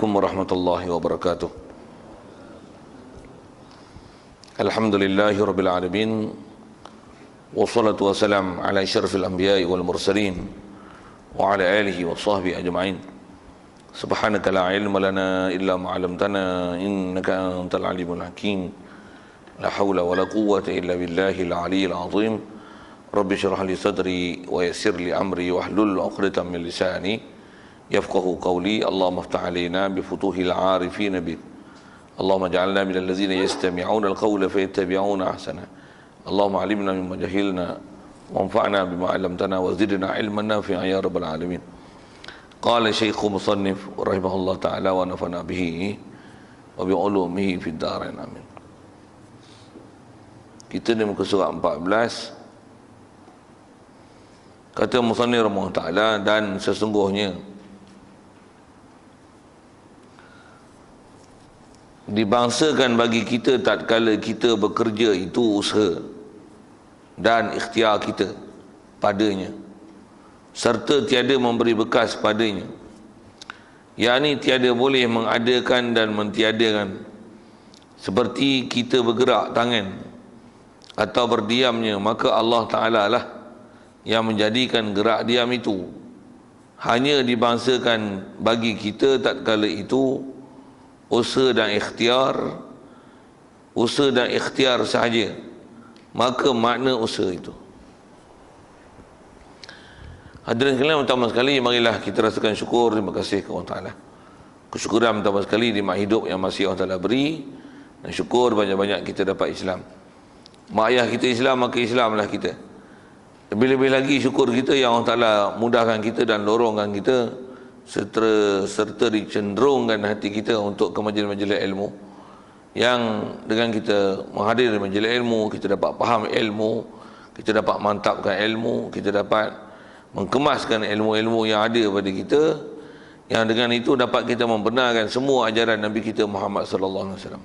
Assalamualaikum warahmatullahi wabarakatuh. Alhamdulillahi rabbil alamin. Wassalatu wassalam ala asyrafil anbiya'i wal mursalin wa ala alihi wa sahbihi ajma'in. Subhanaka la ilma lana illa ma 'allamtana innaka antal alimul hakim. La haula wa la quwwata illa billahil aliyyil azim. Rabbi shrah li sadri wa yassir li amri wahlul 'uqdatam min lisani yafqahu qawli. Allahumma iftah alaina bi futuhil 'arifin bik. Allahumma ij'alna minal ladzina yastami'una al-qawla fayattabi'una ahsana. Allahumma 'allimna mimma jahilna wanfa'na bima 'allamtana wa zidna 'ilman nafi'an ya rabbal alamin. Qala Syekh Musannif rahimahullah ta'ala wa nafa'na bihi wa bi 'ulumihi fid dharain amin. Kita di muka surat 14. Kata Musannif rahimahullah ta'ala, dan sesungguhnya dibangsakan bagi kita tatkala kita bekerja itu usaha dan ikhtiar kita padanya, serta tiada memberi bekas padanya, yakni tiada boleh mengadakan dan mentiadakan, seperti kita bergerak tangan atau berdiamnya, maka Allah Ta'ala lah yang menjadikan gerak diam itu. Hanya dibangsakan bagi kita tatkala itu usaha dan ikhtiar sahaja, maka makna usaha itu. Hadirin sekalian, pertama sekali marilah kita rasakan syukur, terima kasih kepada Allah Ta'ala. Kesyukuran pertama sekali nikmat hidup yang masih Allah Ta'ala beri, dan syukur banyak-banyak kita dapat Islam. Mak ayah kita Islam, maka Islamlah kita. Lebih-lebih lagi syukur kita yang Allah Ta'ala mudahkan kita dan lorongkan kita, serta dicenderungkan hati kita untuk ke majlis-majlis ilmu, yang dengan kita menghadiri majlis ilmu, kita dapat faham ilmu, kita dapat mantapkan ilmu, kita dapat mengemaskan ilmu-ilmu yang ada pada kita, yang dengan itu dapat kita membenarkan semua ajaran Nabi kita Muhammad sallallahu alaihi wasallam,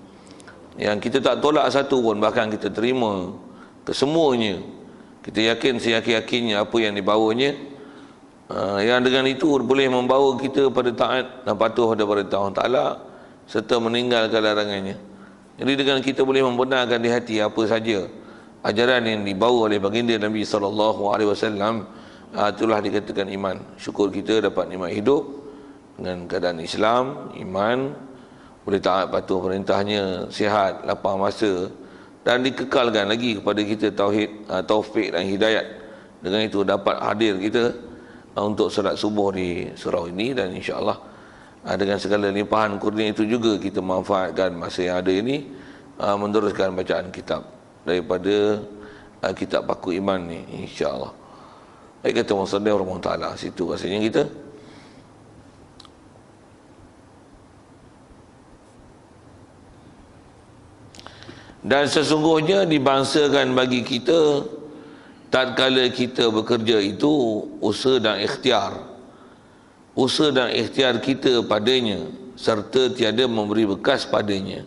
yang kita tak tolak satu pun, bahkan kita terima kesemuanya. Kita yakin seyakin-yakinnya apa yang dibawanya, yang dengan itu boleh membawa kita pada taat dan patuh pada perintah Allah Ta'ala, serta meninggalkan larangannya. Jadi dengan kita boleh membenarkan di hati apa saja ajaran yang dibawa oleh baginda Nabi SAW, itulah dikatakan iman. Syukur kita dapat nikmat hidup dengan keadaan Islam, iman, boleh taat patuh perintahnya, sihat, lapang masa, dan dikekalkan lagi kepada kita tauhid, taufik dan hidayat. Dengan itu dapat hadir kita untuk salat subuh di surau ini, dan insya-Allah dengan segala limpahan kurnia itu juga kita manfaatkan masa yang ada ini meneruskan bacaan kitab daripada kitab Paku Iman ni, insya-Allah. Baik, kata Musannif rahimahullah taala, situ rasanya kita. Dan sesungguhnya dibangsakan bagi kita tatkala kita bekerja itu usaha dan ikhtiar kita padanya, serta tiada memberi bekas padanya.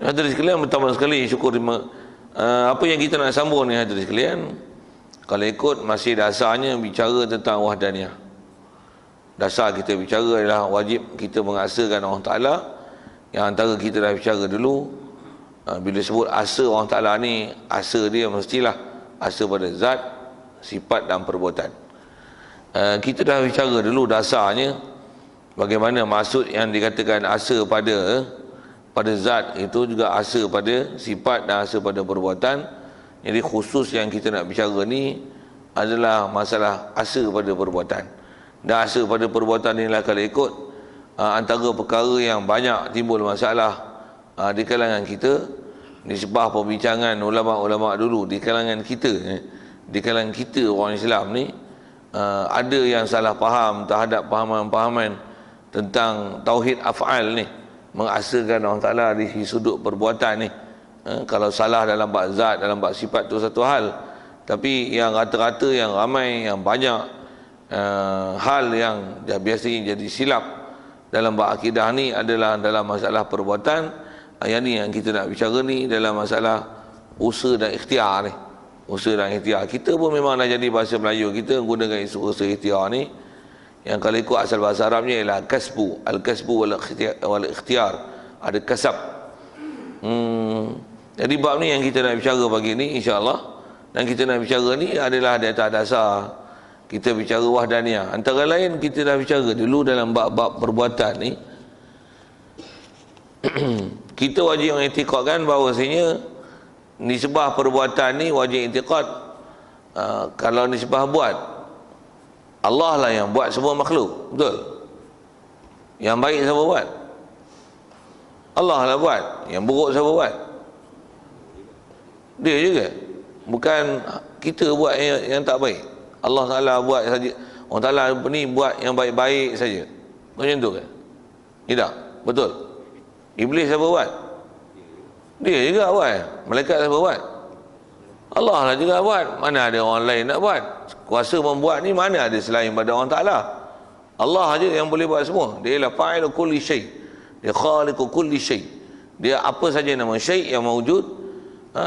Hadirin sekalian, pertama sekali syukur apa yang kita nak sambung ni hadirin sekalian, kalau ikut masih dasarnya bicara tentang wahdaniyah. Dasar kita bicara adalah wajib kita mengasakan Allah Ta'ala. Yang antara kita dah bicara dulu, bila sebut asa Allah Ta'ala ni, asa dia mestilah asa pada zat, sifat dan perbuatan. Kita dah bicara dulu dasarnya, bagaimana maksud yang dikatakan asa pada zat itu juga asa pada sifat dan asa pada perbuatan. Jadi khusus yang kita nak bicara ni adalah masalah asa pada perbuatan. Dan asa pada perbuatan inilah kalau ikut antara perkara yang banyak timbul masalah di kalangan kita, nisbah perbincangan ulama-ulama dulu di kalangan kita, orang Islam ni, ada yang salah faham terhadap pahaman-pahaman tentang tauhid af'al ni, mengasakan Allah Ta'ala di sudut perbuatan ni. Kalau salah dalam bab zat, dalam bab sifat tu satu hal, tapi yang rata-rata, yang ramai, yang banyak hal yang biasanya jadi silap dalam bab akidah ni adalah dalam masalah perbuatan. Yang ni yang kita nak bicara ni dalam masalah usaha dan ikhtiar ni. usaha dan ikhtiar. Kita pun memang dah jadi bahasa Melayu, kita gunakan usaha ikhtiar ni, yang kalau ikut asal bahasa Arabnya ialah kasbu, al-kasbu wal ikhtiar, ada kasab. Jadi bab ni yang kita nak bicara pagi ni insya-Allah, dan kita nak bicara ni adalah di atas dasar kita bicara wahdaniyah. Antara lain kita dah bicara dulu dalam bab-bab perbuatan ni, kita wajib mengiktikadkan bahawasanya nisbah perbuatan ni wajib iktikad. Kalau nisbah buat, Allah lah yang buat semua makhluk, betul? Yang baik siapa buat? Allah lah buat. Yang buruk siapa buat? Dia juga. Bukan kita buat yang tak baik. Allah Ta'ala buat saja. Allah Ta'ala ni buat yang baik-baik saja. Macam tu kan? Tidak, betul. Iblis siapa buat? Dia juga buat. Malaikat siapa buat? Allah lah juga buat. Mana ada orang lain nak buat? Kuasa membuat ni mana ada selain pada Allah Ta'ala? Allah aja yang boleh buat semua. Dia ialah fa'ilu kulli syai'. Dia khaliqu kulli syai'. Dia apa saja nama syai' yang mawujud,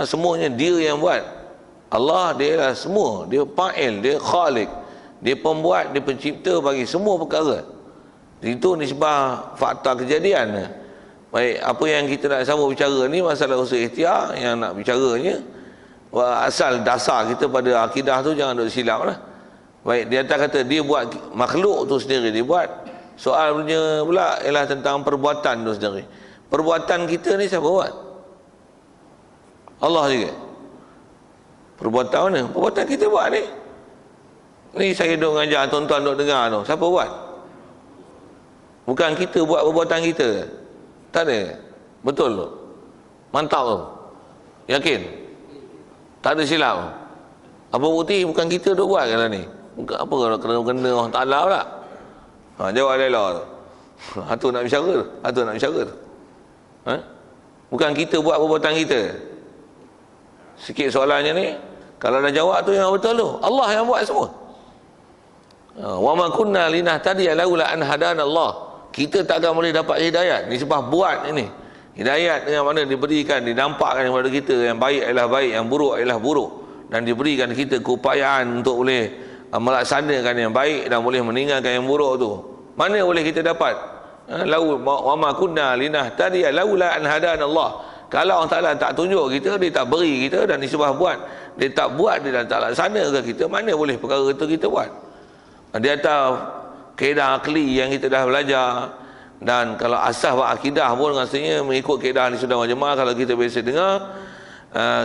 semuanya dia yang buat. Allah dia ialah semua. Dia fa'il, dia khaliq, dia pembuat, dia pencipta bagi semua perkara. Itu nisbah fakta kejadian. Baik, apa yang kita nak sambung bicara ni masalah usaha ikhtiar, yang nak bicaranya asal dasar kita pada akidah tu jangan duk silap lah. Baik, dia atas kata dia buat makhluk tu sendiri, dia buat. Soalnya pula ialah tentang perbuatan tu sendiri. Perbuatan kita ni siapa buat? Allah juga. Perbuatan mana? Perbuatan kita buat ni. Ni saya duk ngajar tuan-tuan duk dengar tu. Siapa buat? Bukan kita buat perbuatan kita. Tak ada. Betul tu. Mantap tu. Yakin? Tak ada silap. Apa bukti? Bukan kita duk buat kan ni. Bukan apa kalau kena Allah Ta'ala pula. Jawab Laila tu. Hatu nak bicara tu. Hatu nak bicara tu. Bukan kita buat perbuatan kita. Sikit soalannya ni, kalau dah jawab tu yang betul tu, Allah yang buat semua. Wa ma kunna linahtadiya laula an hadana Allah. Kita tak akan boleh dapat hidayat. Ni sebab buat ini. Hidayat dengan mana diberikan, dinampakkan kepada kita yang baik adalah baik, yang buruk adalah buruk, dan diberikan kita keupayaan untuk boleh melaksanakan yang baik dan boleh meninggalkan yang buruk tu. Mana boleh kita dapat? Wa ma kunna linahtadiya laula an hadana Allah. Kalau Allah Ta'ala tak tunjuk kita, dia tak beri kita, dan disebab buat, dia tak buat, dia tak laksana ke kita, mana boleh perkara itu kita buat? Dia atas kaedah akli yang kita dah belajar, dan kalau asas akidah pun rasanya mengikut kaedah ahli sunnah wal jamaah. Kalau kita biasa dengar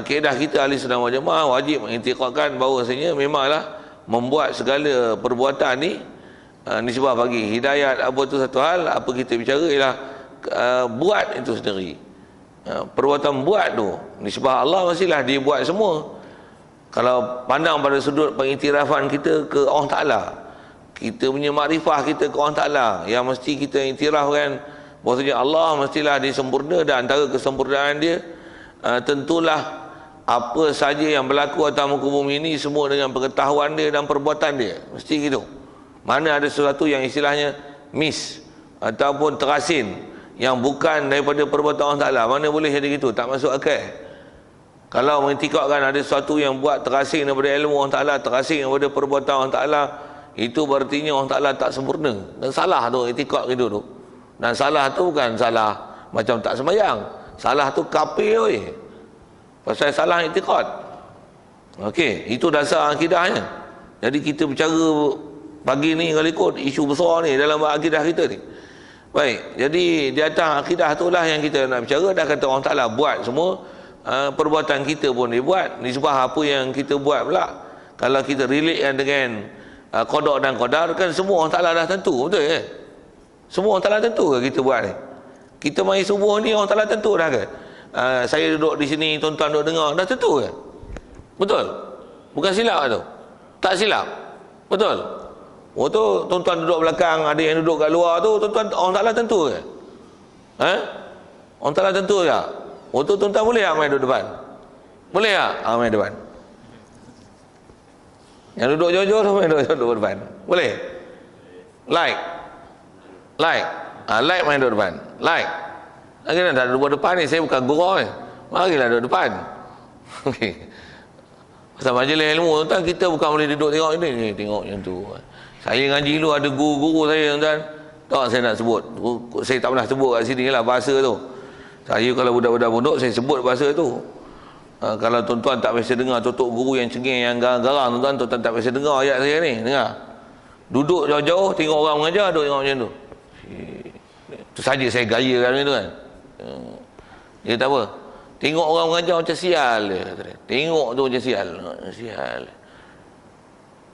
kaedah kita ahli sunnah wal jamaah, wajib mengiktikadkan bahawasanya memanglah membuat segala perbuatan ni nisbah bagi hidayat. Apa tu satu hal, apa kita bicara ialah buat itu sendiri. Perbuatan buat tu nisbah Allah, mestilah dia buat semua. Kalau pandang pada sudut pengiktirafan kita ke Allah Ta'ala, kita punya makrifah kita ke Allah Ta'ala, yang mesti kita iktirafkan bahawasanya Allah mestilah dia sempurna, dan antara kesempurnaan dia tentulah apa saja yang berlaku atas muka bumi ini semua dengan pengetahuan dia dan perbuatan dia. Mesti gitu. Mana ada sesuatu yang istilahnya miss ataupun terasin yang bukan daripada perbuatan Allah Ta'ala, mana boleh jadi gitu? Tak masuk akal. Kalau mengiktikadkan ada sesuatu yang buat terasing daripada ilmu Allah Ta'ala, terasing daripada perbuatan Allah Ta'ala, itu berartinya Allah Ta'ala tak sempurna. Dan salah tu iktikad gitu tu. Dan salah tu bukan salah macam tak sembahyang. Salah tu kafir oi. Pasal salah iktikad. Okey, itu dasar akidahnya. Jadi kita bercara pagi ni kalau ikut isu besar ni dalam akidah kita ni. Baik, jadi di atas akidah itulah yang kita nak bicara. Dah kata Allah Ta'ala buat semua, perbuatan kita pun dia buat. Nisbah apa yang kita buat pula, kalau kita relatekan dengan qada dan qadar, kan semua Allah Ta'ala dah tentu, betul ke? Semua Allah Ta'ala tentu ke kita buat ni? Kita mari subuh ni Allah Ta'ala tentu dah ke? Saya duduk di sini, tuan-tuan duduk dengar, dah tentu ke? Betul? Bukan silap tu? Tak silap? Betul? Oh tu tuan-tuan duduk belakang, ada yang duduk kat luar tu, tuan-tuan Allah Ta'ala tentu ke? Allah Ta'ala tentu ke? Oh tu tuan-tuan boleh tak main duduk depan? Boleh tak? Main depan. Yang duduk jauh-jauh tu main duduk depan. Boleh? Like main duduk depan. Like. Lagi nak duduk depan ni, saya bukan gurau ni. Marilah duduk depan. Okey. Pasal majlis ilmu tuan, kita bukan boleh duduk tengok ni tengok yang tu. Saya ngaji dulu ada guru-guru saya tuan. Tak saya nak sebut. Saya tak pernah sebut kat sini lah bahasa tu. Saya kalau budak-budak pondok saya sebut bahasa tu. Kalau tuan-tuan tak biasa dengar tutup guru yang cengeng yang garang tuan-tuan tak biasa dengar ayat saya ni, dengar. Duduk jauh-jauh tengok orang mengajar duduk tengok macam tu. Tu saja saya gaya kan tu kan. Dia tak apa. Tengok orang mengajar macam sial dia. Tengok tu macam sial. Sial.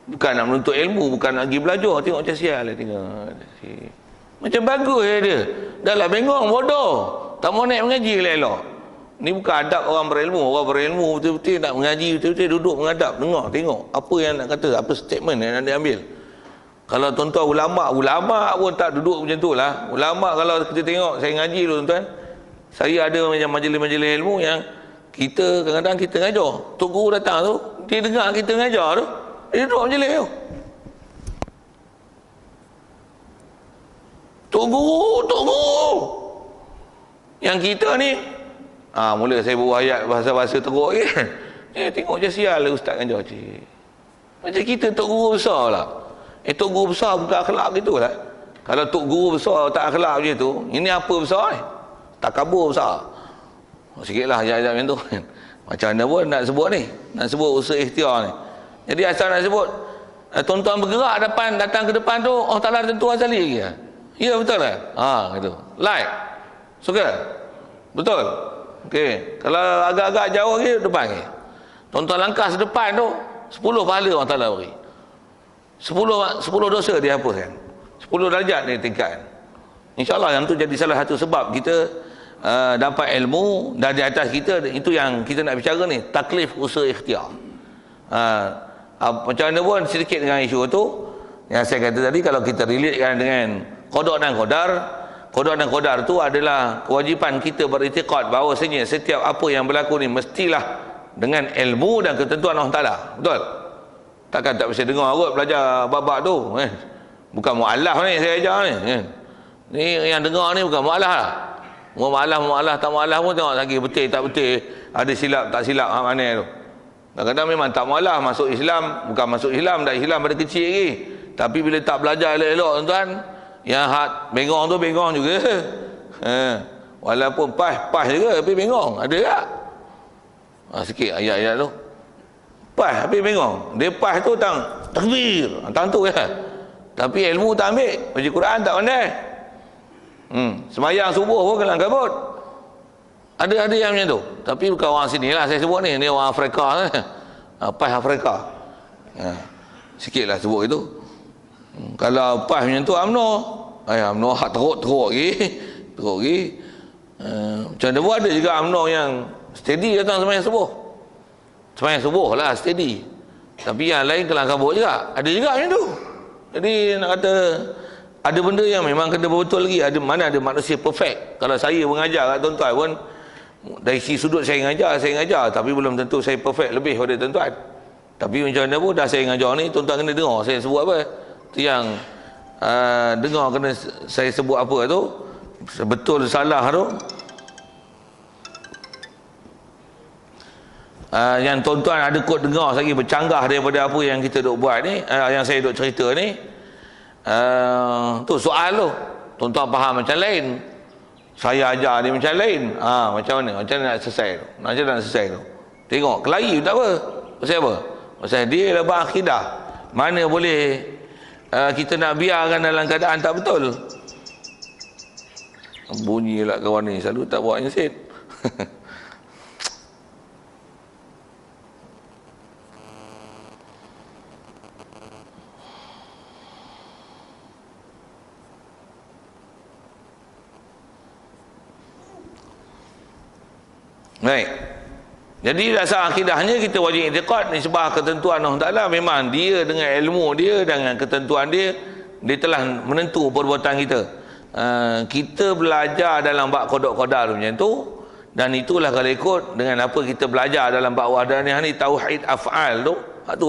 Bukan nak menuntut ilmu, bukan nak pergi belajar, tengok macam sial dia tengok. Macam bagus dia. Dah lah bengong bodoh. Tak mau naik mengaji elok. Ni bukan adab orang berilmu. Orang berilmu betul-betul nak mengaji, betul-betul duduk mengadap, dengar, tengok apa yang nak kata, apa statement yang nak diambil. Kalau tuan-tuan ulama pun tak duduk macam tu lah. Ulama kalau kita tengok, saya ngaji dulu tuan-tuan, saya ada macam majlis-majlis ilmu yang kita kadang-kadang kita ngajar, tok guru datang tu, dia dengar kita ngajar tu, dia duduk majlis tu. Tok guru yang kita ni mula saya bawa ayat bahasa-bahasa teruk kan. Tengok je sial lah ustaz ngajar cik. Macam kita tok guru besar lah. Tok guru besar bukan akhlak gitu lah. Kalau tok guru besar tak akhlak macam tu, ini apa besar ni? Takabur besar. Sikitlah ayat-ayat macam tu. Macam mana pun nak sebut ni, nak sebut usaha ikhtiar ni. Jadi asal nak sebut tuan-tuan bergerak datang ke depan tu, Allah Taala tentu azali lagi. Ya betul lah. Gitu. Like. Suka? Betul. Okey. Kalau agak-agak jauh lagi depan ni. Tuan-tuan langkah sedepan tu 10 pahala Allah Taala beri. 10 dosa dia hapuskan. 10 darjat dia tingkatkan. InsyaAllah yang tu jadi salah satu sebab kita dapat ilmu, dan di atas kita itu yang kita nak bicara ni, taklif usaha ikhtiar. Macam mana pun sedikit dengan isu tu yang saya kata tadi, kalau kita relatekan dengan qada dan qadar tu adalah kewajipan kita beriktikad bahawasanya setiap apa yang berlaku ni mestilah dengan ilmu dan ketentuan Allah Taala. Betul? Takkan tak bisa dengar kot belajar bab-bab tu kan. Bukan mu'allaf ni saya ajar ni kan. Ni yang dengar ni bukan mu'allaf lah. Mu'allaf tak mu'allaf pun tengok lagi betul tak betul, ada silap tak silap mana tu. Kadang-kadang memang tak mu'allaf, masuk Islam, bukan masuk Islam, dah Islam pada kecil lagi. Tapi bila tak belajar elok-elok tuan-tuan, yang hat bengong tu bengong juga. Walaupun pas juga tapi bengong. Ada tak? Sikit ayat-ayat tu. Pas tapi bengong. Dia pas tu takbir. Tang tu ya. Tapi ilmu tak ambil. Baca Quran tak pandai. Semayang subuh pun kelang kabut. Ada yang macam tu. Tapi bukan orang sini lah saya sebut ni. Ni orang Afrika. Pas Afrika. Sikitlah sebut itu. Kalau pas macam tu UMNO. UMNO hak teruk lagi. Teruk lagi. Macam mana pun ada juga UMNO yang steady datang semayang subuh. Semayang subuh lah steady. Tapi yang lain kelang kabut juga. Ada juga macam tu. Jadi nak kata ada benda yang memang kena betul lagi. Mana ada manusia perfect. Kalau saya mengajar kat tuan-tuan pun, dari sisi sudut saya ngajar, tapi belum tentu saya perfect lebih daripada tuan-tuan. Tapi macam mana pun dah saya ngajar ni, tuan-tuan kena dengar saya sebut apa. Itu yang dengar kena saya sebut apa tu, betul salah tu. Yang tuan-tuan ada kot dengar lagi bercanggah daripada apa yang kita duk buat ni, yang saya duk cerita ni, tu soal tu tuan-tuan faham macam lain, saya ajar dia macam lain. Macam mana nak selesai tu, macam mana nak selesai tu, tengok kelahi tak apa. Pasal apa? Pasal dia lah berakidah. Mana boleh kita nak biarkan dalam keadaan tak betul. Bunyi lah kawan ni, selalu tak bawa insit. Baik. Jadi dasar akidahnya kita wajib i'tiqad nisbah ketentuan Allah Taala. Memang dia dengan ilmu dia, dengan ketentuan dia, dia telah menentu perbuatan kita. Kita belajar dalam bab qada macam tu, dan itulah kalau ikut dengan apa kita belajar dalam bab wahdaniyah ni, tauhid af'al tu, tu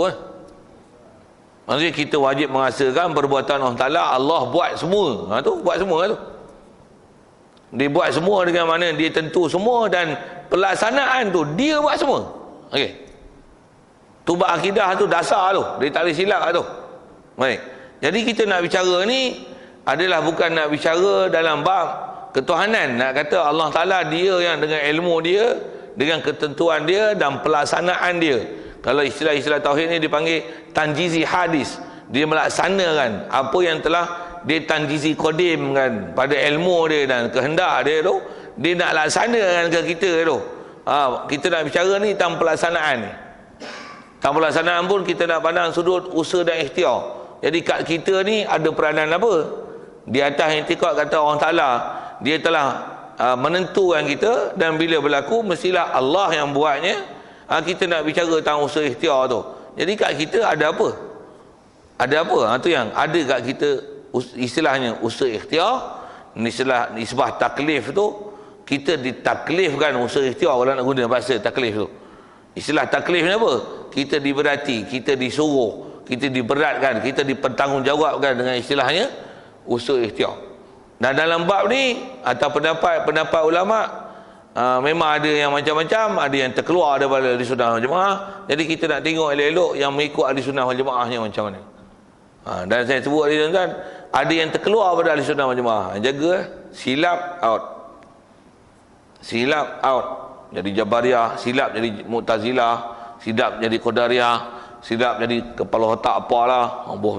maksudnya kita wajib merasakan perbuatan Allah Taala, Allah buat semua. Tu buat semua tu. Dia buat semua dengan mana dia tentu semua, dan pelaksanaan tu dia buat semua. Okey. Tubak akidah tu dasar tu, dia tak boleh silap tu. Baik. Jadi kita nak bicara ni adalah bukan nak bicara dalam bab ketuhanan, nak kata Allah Ta'ala dia yang dengan ilmu dia, dengan ketentuan dia dan pelaksanaan dia. Kalau istilah-istilah tauhid ni dipanggil tanjizi hadis, dia melaksanakan apa yang telah dia tanjizi qadim kan pada ilmu dia dan kehendak dia tu, dia nak laksanakan ke kita tu. Kita nak bicara ni tentang pelaksanaan ni. Tentang pelaksanaan pun kita nak pandang sudut usaha dan ikhtiar. Jadi kat kita ni ada peranan apa? Di atas i'tiqad kata Allah Ta'ala, dia telah menentukan kita, dan bila berlaku mestilah Allah yang buatnya. Kita nak bicara tentang usaha ikhtiar tu. Jadi kat kita ada apa? Ada apa? Tu yang ada kat kita istilahnya usaha ikhtiar. Istilah nisbah taklif tu, kita ditaklifkan usaha ikhtiar. Kalau nak guna bahasa taklif tu, istilah taklif ni apa? Kita diberati, kita disuruh, kita diberatkan, kita dipertanggungjawabkan dengan istilahnya usaha ikhtiar. Dan dalam bab ni atau pendapat ulama, memang ada yang macam-macam, ada yang terkeluar daripada ahli sunnah wal jamaah. Jadi kita nak tengok elok-elok yang mengikut ahli sunnah wal jamaahnya macam mana. Dan saya sebut tadi tuan-tuan, ada yang terkeluar daripada ahli sunnah wal jamaah. Jaga silap out. Silap out. Jadi Jabariyah, silap jadi Mu'tazilah, silap jadi Qadariyah, silap jadi kepala otak apalah, buh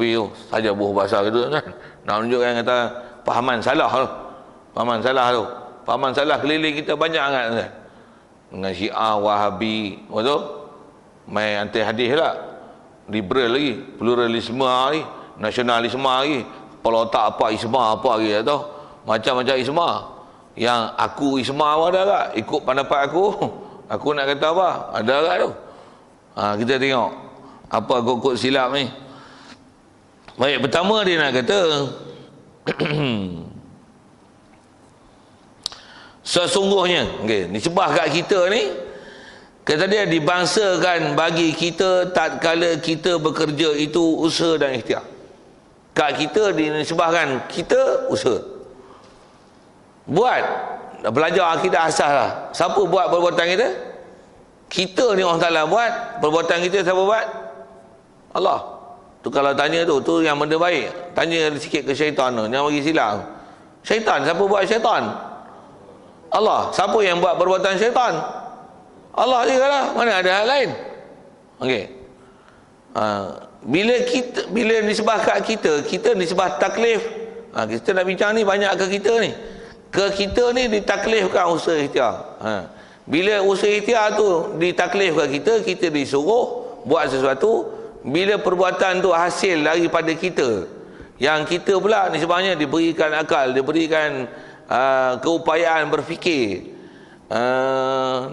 saja buh bahasa gitu kan. Nak tunjukkan kata fahaman salah tu. Fahaman salah tu. Fahaman salah keliling kita banyak sangat kan. Dengan Syiah, Wahabi, betul? Main anti hadis lah. Liberal lagi, pluralisme lagi, nasionalisme lagi, kepala otak apa isma apa lagi tak tahu. Macam-macam isma. Yang aku isma apa ada tak? Ikut pendapat aku. Aku nak kata apa? Ada tak tu? Kita tengok apa kok silap ni. Baik, pertama dia nak kata sesungguhnya, nisbah kat kita ni, kata dia dibangsakan bagi kita tatkala kita bekerja itu usaha dan ikhtiar. Kat kita dinisbahkan kita usaha. Buat belajar akidah asas lah. Siapa buat perbuatan kita? Kita ni Allah Ta'ala buat. Perbuatan kita siapa buat? Allah. Tu kalau tanya tu yang benda baik, tanya sikit ke syaitan tu, yang bagi silap. Syaitan, siapa buat syaitan? Allah. Siapa yang buat perbuatan syaitan? Allah juga lah. Mana ada hal lain? Okey. Bila nisbah kat kita nisbah taklif. Kita nak bincang ni banyak ke kita ni. Ke kita ni ditaklifkan usaha ikhtiar. Bila usaha ikhtiar tu ditaklifkan kita disuruh buat sesuatu. Bila perbuatan tu hasil daripada kita, yang kita pula nisbahnya diberikan akal, diberikan keupayaan berfikir,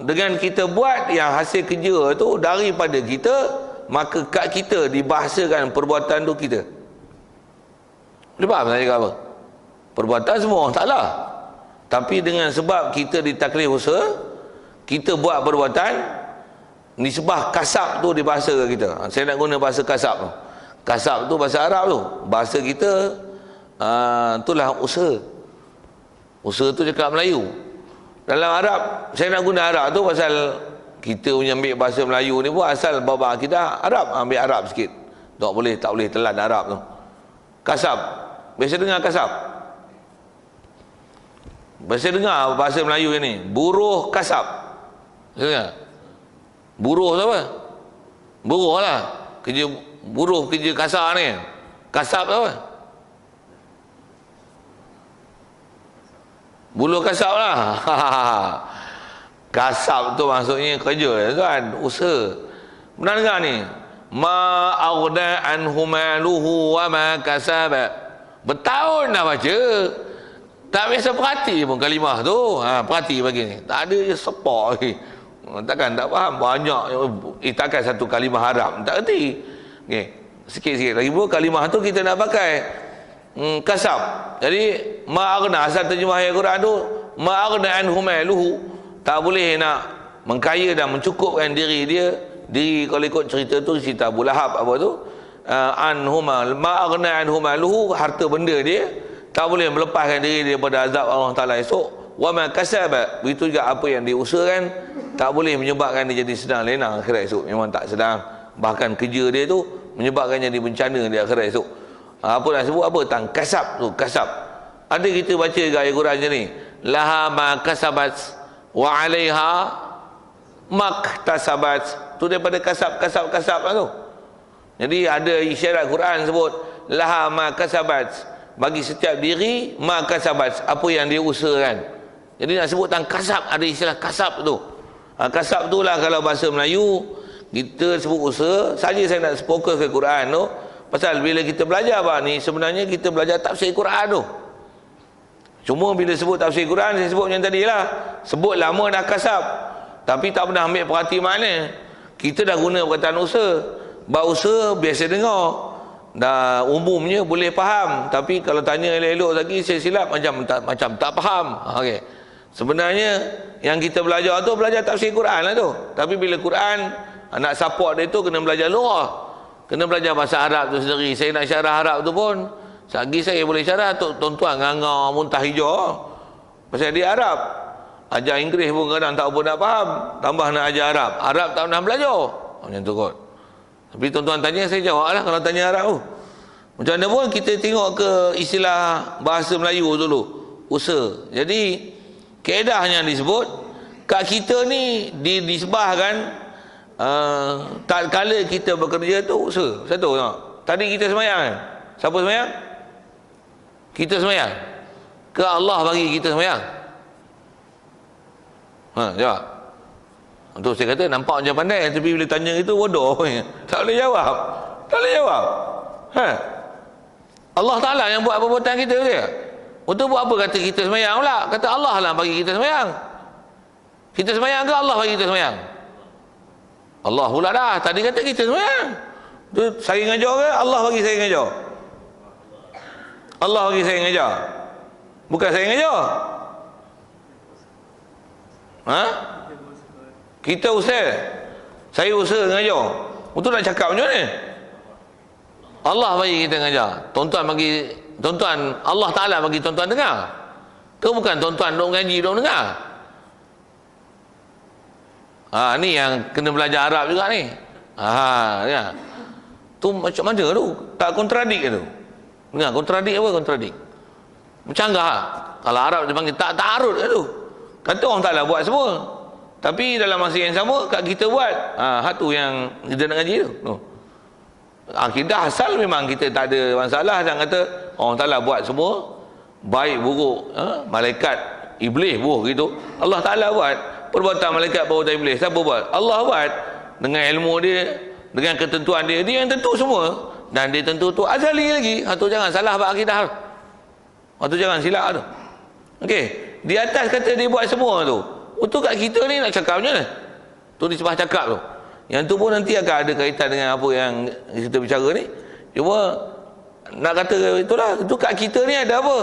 dengan kita buat yang hasil kerja tu daripada kita, maka kat kita dibahasakan perbuatan tu kita. Boleh faham saya cakap apa? Perbuatan semua Allah Ta'ala, tapi dengan sebab kita ditaklif usaha, kita buat perbuatan, nisbah kasab tu dibahasa kita. Saya nak guna bahasa kasab tu. Kasab tu bahasa Arab tu. Bahasa kita itulah usaha. Usaha tu cakap Melayu. Dalam Arab, saya nak guna Arab tu pasal kita punya ambil bahasa Melayu ni pun asal bab kita Arab, ambil Arab sikit. Tak boleh telan Arab tu. Kasab. Biasa dengar kasab. Biasa dengar bahasa Melayu ni, buruh kasab. Dengar? Buruh tu apa? Buruh lah. Buruh kerja kasar ni. Kasab tu apa? Buluh kasab lah. Kasab tu maksudnya kerja kan, usaha. Pernah dengar ni? Ma aghna anhu maluhu wa ma kasaba. Bertahun dah baca, tak biasa perhati pun kalimah tu. Perhati bagi ni. Tak ada je sepak lagi. Takkan tak faham banyak. Takkan satu kalimah Arab tak erti. Sikit-sikit lagi pun kalimah tu kita nak pakai kasab. Jadi ma'aghna, asal terjemah ayat Quran tu ma'aghna anhu maluhu, tak boleh nak mengkaya dan mencukupkan diri dia. Diri kalau ikut cerita tu, cerita Abu Lahab apa tu, ma'aghna anhu maluhu, harta benda dia tak boleh melepaskan diri daripada azab Allah Ta'ala esok. Wa ma kasaba, begitu juga apa yang diusahakan tak boleh menyebabkan dia jadi sedang lenang akhirat esok. Memang tak sedang. Bahkan kerja dia tu menyebabkan jadi bencana di akhirat esok. Apa nak sebut apa? Tang kasab tu, kasab. Ada kita baca ke ayat Quran macam ni. Laha ma kasabat wa 'alaiha maktasabat. Tu daripada kasab tu. Jadi ada isyarat Quran sebut laha ma kasabat, bagi setiap diri ma kasabat, apa yang dia usahakan. Jadi nak sebut tentang kasab, ada istilah kasab tu. Kasab tu lah kalau bahasa Melayu kita sebut usaha. Saja saya nak fokus ke Quran tu, pasal bila kita belajar apa ni, sebenarnya kita belajar tafsir Quran tu. Cuma bila sebut tafsir Quran, saya sebut macam tadi lah, sebut lama dah kasab, tapi tak pernah ambil perhati makna. Kita dah guna perkataan usaha. Usaha biasa dengar, dah umumnya boleh faham, tapi kalau tanya elok-elok lagi saya silap, macam tak faham. Okey. Sebenarnya yang kita belajar tu belajar tafsir Quran lah tu. Tapi bila Quran nak support dia tu kena belajar lughah, kena belajar bahasa Arab tu sendiri. Saya nak syarah Arab tu pun lagi saya boleh syarah tu tuan-tuan nganga muntah hijau pasal dia Arab. Ajar Inggeris pun kadang tak apa nak faham, tambah nak ajar Arab tak pernah belajar macam tu kot. Tapi tuan-tuan tanya, saya jawab lah kalau tanya Arab tu. Macam mana pun kita tengok ke istilah bahasa Melayu dulu, usaha. Jadi kaedahnya disebut kat kita ni disebahkan tak kala kita bekerja tu usaha. Satu tengok. Tadi kita semayang kan? Siapa semayang? Kita semayang. Ke Allah bagi kita semayang? Jawab. Tu saya kata nampak macam pandai, tapi bila tanya itu bodoh. Tak boleh jawab. Tak boleh jawab. Allah Ta'ala yang buat perbuatan kita dia. Untuk buat apa kata kita semayang pula? Kata Allah lah bagi kita semayang. Kita semayang ke Allah bagi kita semayang? Allah pula dah. Tadi kata kita semayang. Tu saya ngajar ke Allah bagi saya ngajar? Allah bagi saya ngajar. Bukan saya ngajar. Kita usaha. Saya usaha ngajar. Itu nak cakap macam mana? Allah bagi kita ngajar. Tuan-tuan Allah Ta'ala bagi tuan-tuan dengar. Itu bukan tuan-tuan duk ngaji duk dengar. Ni yang kena belajar Arab juga ni. Ya. Tu macam mana tu? Tak kontradik ke tu? Dengar, kontradik apa kontradik? Bercanggah. Kalau Arab dia panggil tak arut ke tu? Kata orang Ta'ala buat semua, tapi dalam masa yang sama kat kita buat. Tu yang kita nak ngaji tu. Akidah asal memang kita tak ada masalah. Dan kata orang Ta'ala buat semua, baik buruk, malaikat, iblis buruk gitu, Allah Ta'ala buat. Perbuatan malaikat, perbuatan iblis, siapa buat? Allah buat. Dengan ilmu dia, dengan ketentuan dia, dia yang tentu semua. Dan dia tentu tu azali lagi. Tu jangan salah bab akidah tu. Jangan silap tu. Okey, di atas kata dia buat semua tu. Untuk kat kita ni nak cakap macam mana? Tu disebah cakap tu. Yang tu pun nanti akan ada kaitan dengan apa yang kita bicara ni. Cuma nak kata itulah, tu kat kita ni ada apa?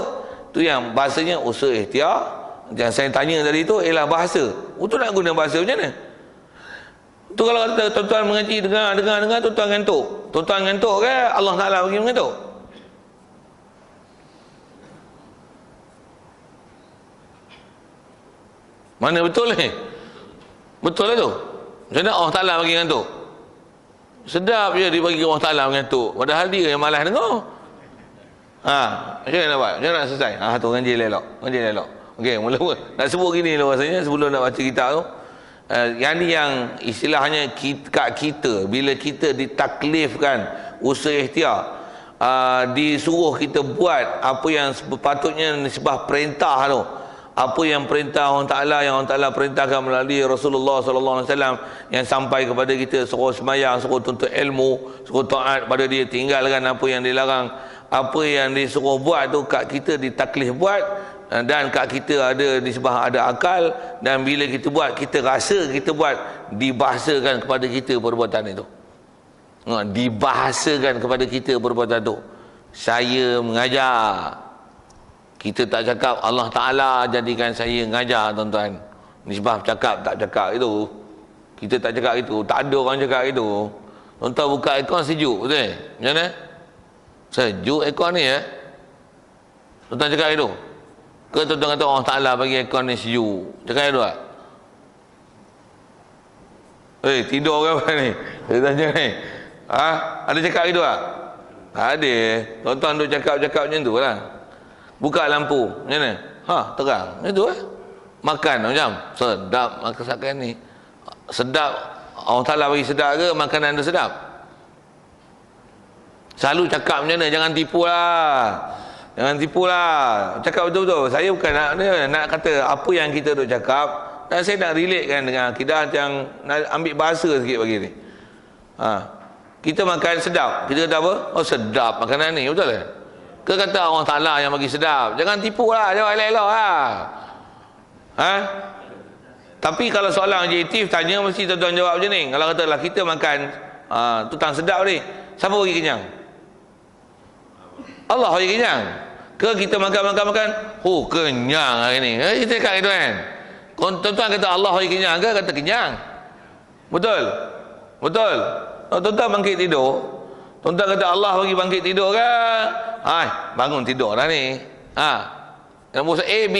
Tu yang bahasanya usaha ikhtiar. Yang saya tanya tadi tu ialah bahasa. Tu nak guna bahasa macam mana? Tu kalau kata tuan-tuan mengaji dengar tuan-tuan ngantuk. Tuan-tuan ngantuk ke Allah Ta'ala bagi mengantuk? Mana betul ni? Betul lah tu. Macam mana Allah Ta'ala bagi ngantuk? Sedap je dia bagi Allah Ta'ala mengantuk, padahal dia yang malas dengar. Macam mana nak buat? Macam mana nak selesai? Tu ngaji elok. Okey, mula-mula nak sebut gini lah rasanya sebelum nak baca kitab tu. Yang ni yang istilahnya kat kita, bila kita ditaklifkan usaha ikhtiar, disuruh kita buat apa yang sepatutnya sebab perintah tu, apa yang perintah Allah Ta'ala, yang Allah Ta'ala perintahkan melalui Rasulullah SAW, yang sampai kepada kita, suruh semayang, suruh tuntut ilmu, suruh taat pada dia, tinggalkan apa yang dilarang. Apa yang disuruh buat tu kat kita ditaklif buat, dan kat kita ada disebah ada akal, dan bila kita buat kita rasa kita buat, dibahasakan kepada kita perbuatan itu. Dibahasakan kepada kita perbuatan itu. Saya mengajar, kita tak cakap Allah Ta'ala jadikan saya mengajar, tuan-tuan. Nisbah cakap tak cakap itu. Kita tak cakap itu. Tak ada orang cakap itu. Tuan-tuan buka aircon sejuk, betul? Macam mana? Sejuk aircon ni ya? Tuan-tuan cakap itu? Ke tuan-tuan kata Allah Ta'ala bagi aircon ni sejuk? Cakap itu tak? Tidur ke apa ni? Dia tanya ni. Ada cakap gitu tak? Tak ada. Tuan-tuan duk cakap-cakap macam tu lah. Buka lampu. Macam mana? Terang. Itu lah. Makan macam sedap masakan ni. Sedap. Allah Ta'ala bagi sedap ke makanan tu sedap? Selalu cakap macam mana? Jangan tipu lah. Jangan tipu lah. Cakap betul-betul. Saya bukan nak kata apa yang kita duk cakap. Dan saya nak relate kan dengan akidah yang nak ambil bahasa sikit bagi ni. Kita makan sedap. Kita kata apa? Oh sedap makanan ni. Betul tak? Ke kata Allah Ta'ala yang bagi sedap. Jangan tipu lah. Jawab elok-elok lah. Tapi kalau soalan objektif tanya mesti tuan-tuan jawab macam ni. Kalau katalah kita makan tutang sedap ni, siapa bagi kenyang? Allah bagi kenyang. Ke kita makan kenyang hari ni. Kita cakap gitu kan. Tuan-tuan kata Allah bagi kenyang ke kata kenyang? Betul? Betul? Tuan-tuan bangkit tidur, tuan-tuan kata Allah bagi bangkit tidur ke? Bangun tidur dah ni. Nombor A, B.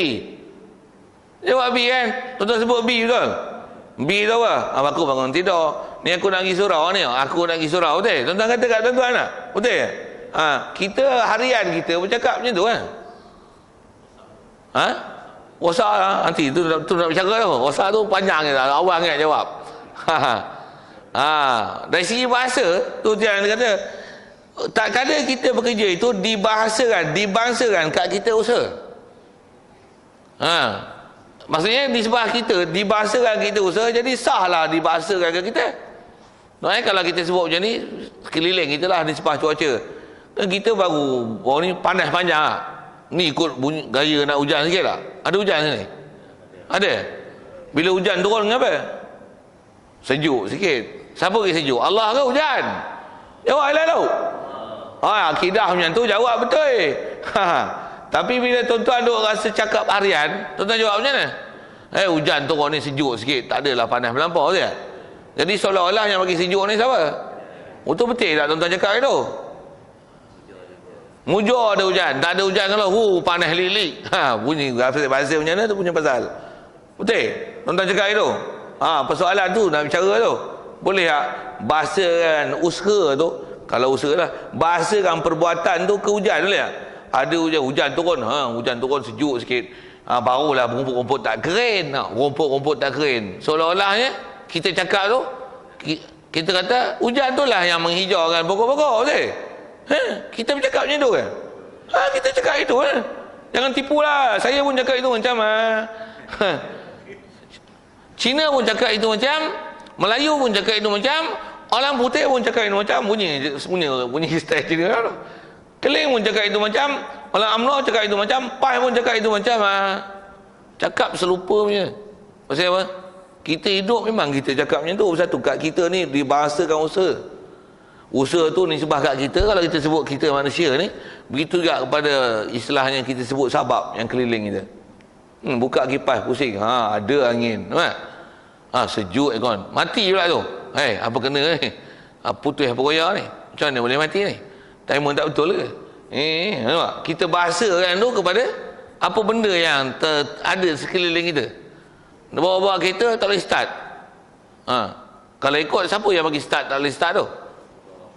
Jawab B kan? Tuan-tuan sebut B betul? B tu apa? Aku bangun tidur. Ni aku nak pergi surau ni. Aku nak pergi surau. Betul? Tuan-tuan kata kat tuan-tuan tak? Betul? Kita harian kita bercakap macam tu kan? WhatsApp lah. Nanti tu nak bercakap tu. WhatsApp tu panjang je tak? Awal ingat jawab. Dari segi bahasa tu dia kata tak kala kita bekerja itu dibangsakan kat kita usaha. Maksudnya di sebelah kita dibahasakan kita usaha, jadi sahlah dibahasakan ke kita. Kalau kita sebut macam ni, sekeliling kita lah di sebelah cuaca. Kita baru ni panas panjang. Ni ikut bunyi, gaya nak hujan sikit tak? Ada hujan sini? Ada? Bila hujan turun apa? Sejuk sikit. Siapa bagi sejuk? Allah ke hujan? Jawab lah tu. Akidah macam tu jawab betul. Tapi bila tuan-tuan duk rasa cakap harian, tuan-tuan jawab macam mana? Hujan turun ni sejuk sikit, tak adalah panas melampau je. Jadi seolah-olah yang bagi sejuk ni siapa? Betul-betul tak tuan-tuan cakap itu? Mujur ada hujan, tak ada hujan kalau panas lilik. Bunyi bahasa macam mana tu punya pasal. Betul? Tuan-tuan cakap itu? Persoalan tu nak bicara tu. Boleh tak bahasakan usaha tu? Kalau usaha lah, bahasakan perbuatan tu ke hujan boleh tak? Ada hujan turun, hujan turun sejuk sikit, barulah rumput-rumput tak kering, rumput-rumput tak kering. Seolah-olahnya kita cakap tu, kita kata hujan tu lah yang menghijaukan pokok-pokok, betul? Kita bercakap macam tu kan? Kita cakap itu kan? Jangan tipu lah. Saya pun cakap itu macam Cina pun cakap itu macam, Melayu pun cakap itu macam, orang putih pun cakap itu macam, bunyi style Cina lah. Keling pun cakap itu macam, orang UMNO cakap itu macam, PAS pun cakap itu macam. Cakap selupa punya. Pasal apa? Kita hidup memang kita cakap macam tu. Satu kat kita ni dibahasakan usaha. Usaha tu ni sebab kat kita, kalau kita sebut kita manusia ni, begitu juga kepada istilah yang kita sebut sabab yang keliling kita. Buka kipas pusing, ada angin, sejuk aircon, mati pula tu. Apa kena ni? Putus apa koyak ni? Macam mana boleh mati ni? Timer tak betul ke? Kita bahasakan tu kepada apa benda yang ada sekeliling kita. Bawa-bawa kereta tak boleh start. Kalau ikut siapa yang bagi start tak boleh start tu?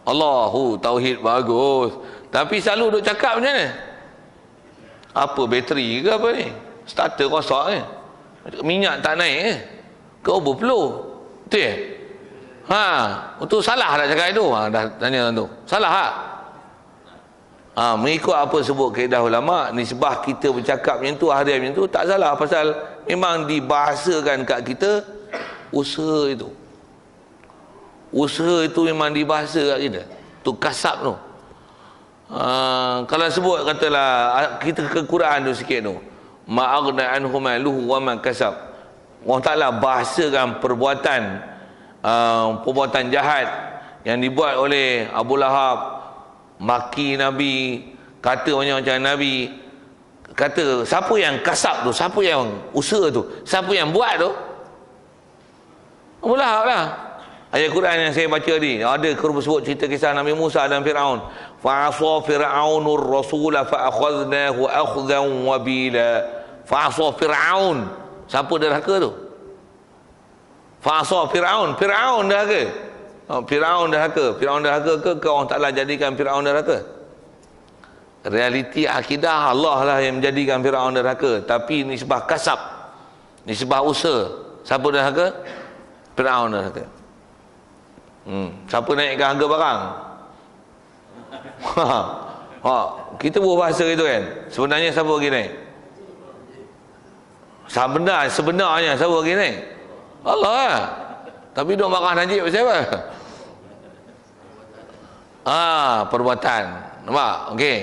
Allahu tauhid bagus. Tapi selalu duk cakap macam mana? Apa bateri ke apa ni? Starter rosak ni. Minyak tak naik ke? Ke overflow? Betul ya? Itu salah tak cakap itu? Dah tanya tu. Salah tak? Mengikut apa sebut kaedah ulama, nisbah kita bercakap macam tu, harian macam tu, tak salah. Pasal memang dibahasakan kat kita usaha itu. Usaha itu memang dibahasa kat kita. Tu kasab tu. Kalau sebut katalah kita ke Quran tu sikit tu, ma'aghna anhu maluhu wa ma kasab. Allah Ta'ala bahasakan perbuatan jahat yang dibuat oleh Abu Lahab, maki Nabi, kata macam-macam Nabi. Kata siapa yang kasab tu, siapa yang usaha tu, siapa yang buat tu? Abu Lahab lah. Ayat Quran yang saya baca ni ada sebut cerita kisah Nabi Musa dan Fir'aun. Fa'asa Fir'aunur rasula fa'akhadnahu akhdan wabila. Fa'asa Fir'aun, siapa derhaka tu? Fa'asa Fir'aun, Fir'aun derhaka. Firaun derhaka. Firaun derhaka ke Allah Taala jadikan Firaun derhaka? Realiti akidah Allah lah yang menjadikan Firaun derhaka, tapi nisbah kasab, nisbah usaha, siapa derhaka? Firaun derhaka. Siapa naikkan harga barang? Kita berbahasa itu kan. Sebenarnya siapa bagi naik? Sebenarnya siapa bagi naik? Allah lah. Tapi duk marah Najib pasal apa? Perbuatan. Nampak? Okey.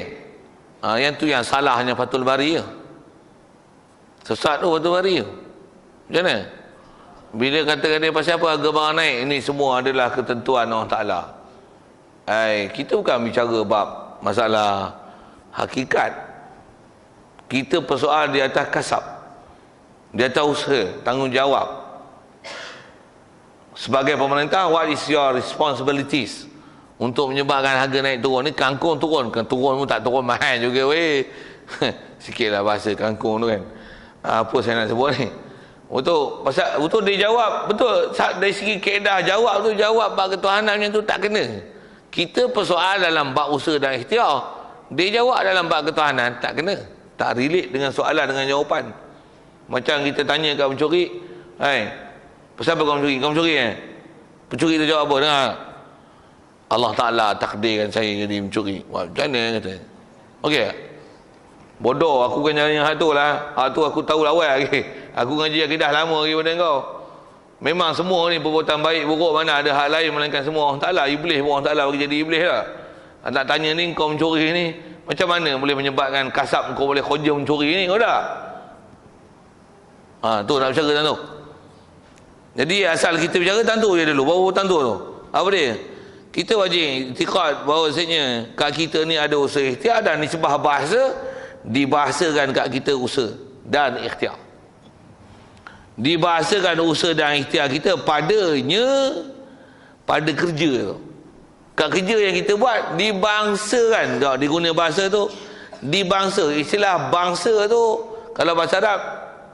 Yang tu yang salahnya Fathul Bari je. Sesat tu Fathul Bari je. Macam mana? Bila katakan dia pasal apa harga barang naik, ini semua adalah ketentuan Allah Ta'ala. Kita bukan bicara bab masalah hakikat. Kita persoal di atas kasab, di atas usaha, tanggungjawab. Sebagai pemerintah, what is your responsibilities untuk menyebabkan harga naik turun? Ni kangkung turun, turun pun tak turun mahal juga weh. Sikitlah bahasa kangkung tu kan. Apa saya nak sebut ni? Betul dia jawab, betul dari segi kaedah jawab tu, jawab bab ketuhanan macam tu tak kena. Kita persoal dalam bab usaha dan ikhtiar, dia jawab dalam bab ketuhanan tak kena, tak relate dengan soalan dengan jawapan. Macam kita tanya kat pencuri, pasal apa kau mencuri? Kau mencuri pencuri tu jawab apa? Dengar, Allah Ta'ala takdirkan saya jadi mencuri. Wah, macam mana kata? Okey, bodoh, aku kan nyari hak tu lah. Hak tu aku tahu lah awal lagi. Aku ngaji akidah lama lagi pada kau. Memang semua ni perbuatan baik buruk, mana ada hak lain melainkan semua Allah Ta'ala. Iblis pun Allah Ta'ala bagi jadi iblis lah. Nak tanya ni, kau mencuri ni macam mana boleh menyebabkan kasab kau boleh kerja mencuri ni? Kau tak? Tu nak bercakap tentang tu. Jadi asal kita bercakap tentang tu je dulu, baru tentang tu. Apa dia? Kita wajib itikad bahawasanya kat kita ni ada usaha ikhtiar, dan nisbah bahasa dibahasakan kat kita usaha dan ikhtiar. Dibahasakan usaha dan ikhtiar kita padanya, pada kerja tu. Kat kerja yang kita buat dibangsakan, tak diguna bahasa tu, dibangsa. Istilah bangsa tu kalau bahasa Arab,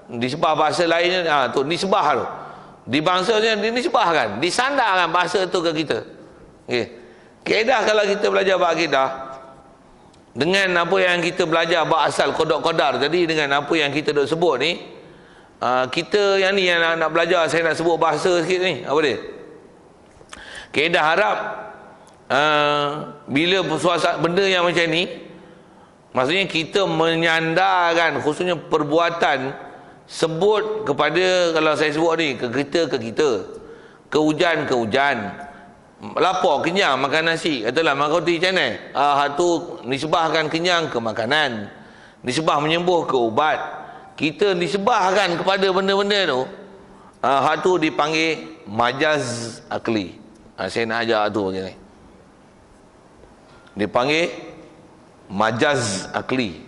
nisbah bahasa lainnya tu nisbah tu. Dibangsanya dinisbahkan, disandarkan bahasa tu ke kita. Okey. Kaedah kalau kita belajar bab akidah, dengan apa yang kita belajar bab asal qada-qadar tadi, dengan apa yang kita duk sebut ni, kita yang ni yang nak belajar, saya nak sebut bahasa sikit ni. Apa dia? Kaedah Arab, bila suasana benda yang macam ni, maksudnya kita menyandarkan, khususnya perbuatan, sebut kepada, kalau saya sebut ni, ke kita, ke hujan, lapar kenyang makan nasi, katalah makan roti canai, hak tu nisbahkan kenyang ke makanan, nisbah menyembuh ke ubat. Kita nisbahkan kepada benda-benda tu, hak tu dipanggil majaz akli. Saya nak ajar tu begini, dipanggil majaz akli.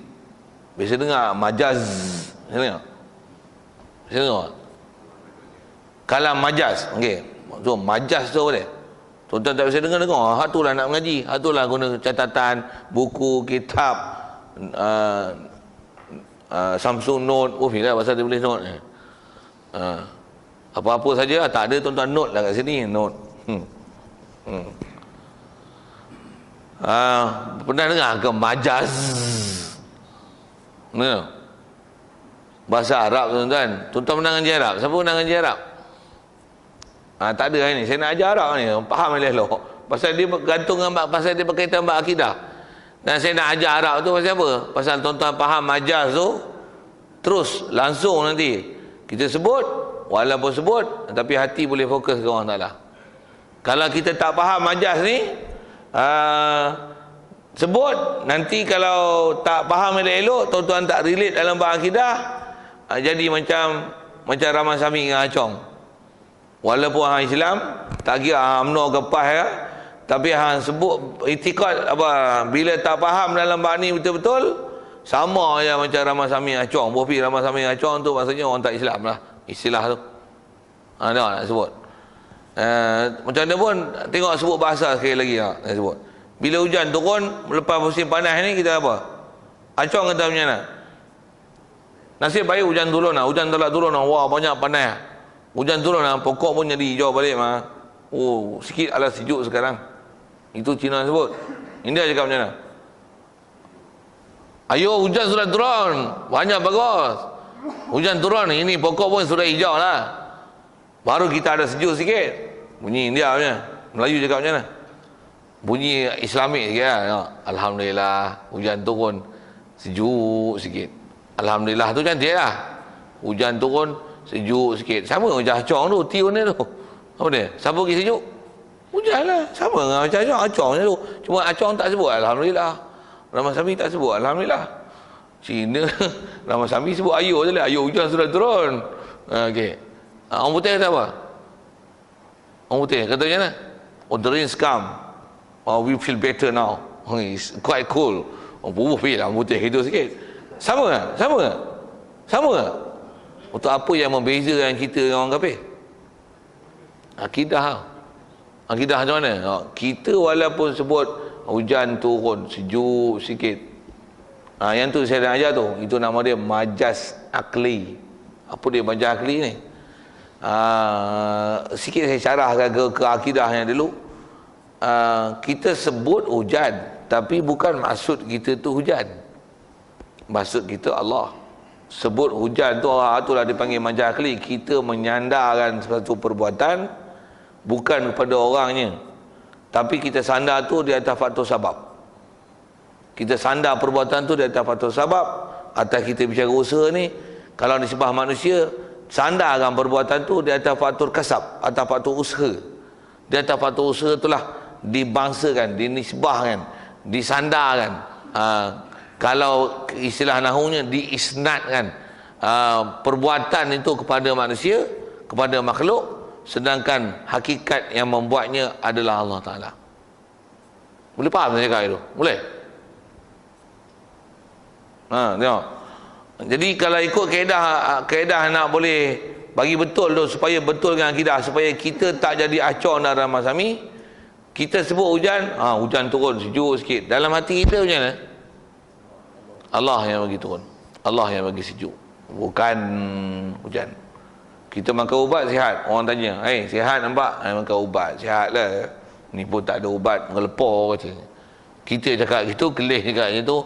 Biasa dengar majaz, dengar? Biasa dengar? Kalam majaz, okey. So majaz tu apa dia? Tuan-tuan tak bisa dengar. Hak tu lah nak mengaji. Hak tu lah guna catatan, buku, kitab, Samsung Note. Lah pasal dia boleh note. Apa-apa saja, tak ada tuan-tuan note lah kat sini. Note. Pernah dengar ke majaz? Bahasa Arab tuan-tuan. Tuan-tuan pernah ngaji Arab? Siapa pernah ngaji Arab? Tak ada ni. Saya nak ajar Arab ni. Faham elok. Pasal dia bergantung dengan, pasal dia berkaitan dengan akidah. Dan saya nak ajar Arab tu pasal apa? Pasal tuan-tuan faham majaz tu, terus langsung nanti kita sebut, walaupun sebut, tapi hati boleh fokus ke Allah Ta'ala. Kalau kita tak faham majaz ni, sebut, nanti kalau tak faham elok-elok, tuan-tuan tak relate dalam bab akidah, jadi macam Rahman Sami dengan Acong. Walaupun orang Islam tak kira UMNO ke PAS ya, tapi hang sebut itikad apa, bila tak faham dalam bab ni betul-betul, sama ya macam Rahman Sami Acong. Bofi Rahman Sami Acong tu maksudnya orang tak Islam lah, istilah tu. Nak sebut. Macam mana pun tengok sebut bahasa sekali lagi nak sebut. Bila hujan turun lepas musim panas ni, kita apa? Acong kata macam mana? Nasib baik hujan turun lah. Hujan tak turun lah. Wah, banyak panas. Hujan turun lah, pokok pun jadi hijau balik mah. Oh, sikit ala sejuk sekarang. Itu Cina sebut. India cakap macam mana? Ayo hujan sudah turun. Banyak bagus. Hujan turun. Ini pokok pun sudah hijau lah. Baru kita ada sejuk sikit. Bunyi India punya. Melayu cakap macam mana? Bunyi Islamik sikit lah. Alhamdulillah. Hujan turun. Sejuk sikit. Alhamdulillah tu cantik lah. Hujan turun. Sejuk sikit. Sama macam acong tu. Tiun dia tu. Apa dia? Siapa pergi sejuk? Hujan lah. Sama dengan macam acong. Acong je tu. Cuma acong tak sebut Alhamdulillah. Ramasami tak sebut Alhamdulillah. Cina Ramasami sebut ayo je lah. Ayo hujan sudah turun. Okey. Orang putih kata apa? Orang putih kata macam mana? Oh, the rains come. Oh, we feel better now. Oh, it's quite cool. Oh, bubuh pergi lah orang putih gitu sikit. Sama tak? Sama tak? Sama tak? Untuk apa yang membezakan kita dengan orang kafir? Akidah. Akidah macam mana? Kita walaupun sebut hujan turun, sejuk sikit. Yang tu saya dah ajar tu. Itu nama dia majas akli. Apa dia majas akli ni? Sikit saya syarahkan ke akidahnya dulu. Kita sebut hujan, tapi bukan maksud kita tu hujan. Maksud kita Allah. Sebut hujan tu, itulah dipanggil majas akli. Kita menyandarkan satu perbuatan bukan kepada orangnya, tapi kita sandar tu di atas faktor sabab. Kita sandar perbuatan tu di atas faktor sabab. Atas kita bicara usaha ni, kalau nisbah manusia, sandarkan perbuatan tu di atas faktor kasab, atas faktor usaha. Di atas faktor usaha itulah dibangsakan, dinisbahkan, disandarkan. Kalau istilah nahunya diisnadkan perbuatan itu kepada manusia, kepada makhluk, sedangkan hakikat yang membuatnya adalah Allah Ta'ala. Boleh faham saya cakap itu? Boleh? Tengok. Jadi kalau ikut kaedah nak boleh bagi betul tu, supaya betul dengan akidah, supaya kita tak jadi acong dan ramasami, kita sebut hujan, hujan turun sejuk sikit. Dalam hati kita macam mana? Allah yang bagi turun, Allah yang bagi sejuk, bukan hujan. Kita makan ubat sihat. Orang tanya, sihat nampak? Makan ubat, sihat lah. Ni pun tak ada ubat, mengelepor kata. Kita cakap gitu, kelih cakap gitu,